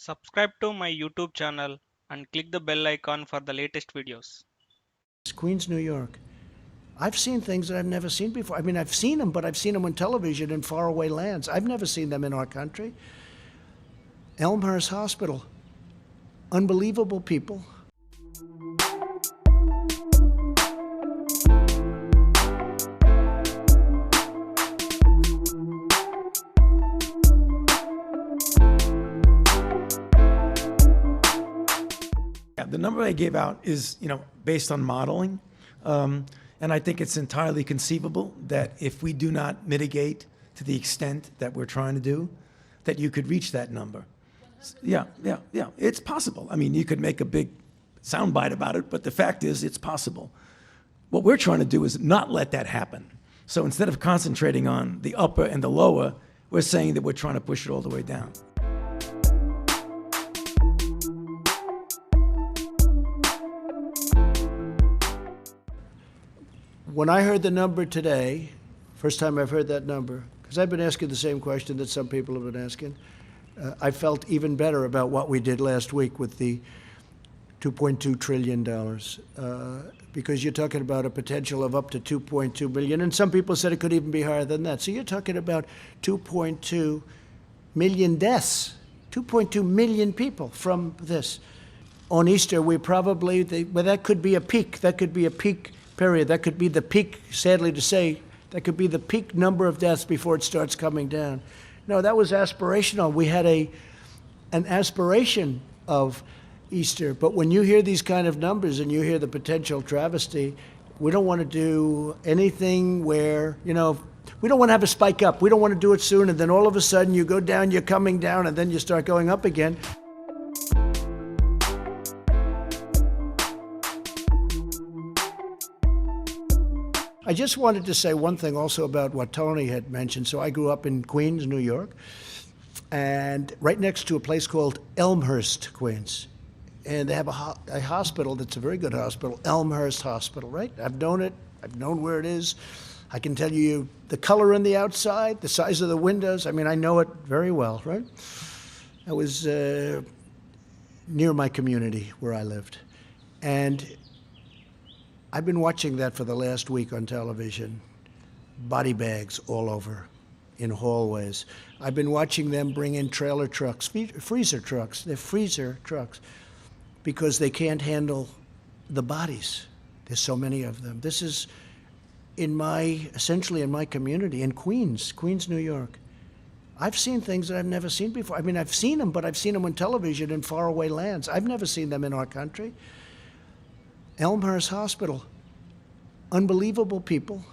Subscribe to my YouTube channel and click the bell icon for the latest videos. Queens, New York. I've seen things that I've never seen before. I mean, I've seen them, but I've seen them on television in faraway lands. I've never seen them in our country. Elmhurst Hospital. Unbelievable people. Yeah, the number I gave out is, based on modeling. And I think it's entirely conceivable that if we do not mitigate to the extent that we're trying to do, that you could reach that number. Yeah. It's possible. I mean, you could make a big soundbite about it, but the fact is it's possible. What we're trying to do is not let that happen. So instead of concentrating on the upper and the lower, we're saying that we're trying to push it all the way down. When I heard the number today, first time I've heard that number, because I've been asking the same question that some people have been asking, I felt even better about what we did last week with the $2.2 trillion, because you're talking about a potential of up to 2.2 billion, and some people said it could even be higher than that. So you're talking about 2.2 million deaths, 2.2 million people from this. On Easter, we probably, well, that could be a peak. That could be a peak period. That could be the peak, sadly to say, that could be the peak number of deaths before it starts coming down. No, that was aspirational. We had an aspiration of Easter. But when you hear these kind of numbers and you hear the potential travesty, we don't want to do anything where, we don't want to have a spike up. We don't want to do it soon, and then all of a sudden you go down, you're coming down, and then you start going up again. I just wanted to say one thing also about what Tony had mentioned. So I grew up in Queens, New York, and right next to a place called Elmhurst, Queens. And they have a hospital that's a very good hospital, Elmhurst Hospital, right? I've known it. I've known where it is. I can tell you the color on the outside, the size of the windows. I mean, I know it very well, right? I was near my community where I lived. And I've been watching that for the last week on television. Body bags all over in hallways. I've been watching them bring in trailer trucks, freezer trucks. They're freezer trucks because they can't handle the bodies. There's so many of them. This is essentially in my community, in Queens, New York. I've seen things that I've never seen before. I mean, I've seen them, but I've seen them on television in faraway lands. I've never seen them in our country. Elmhurst Hospital. Unbelievable people.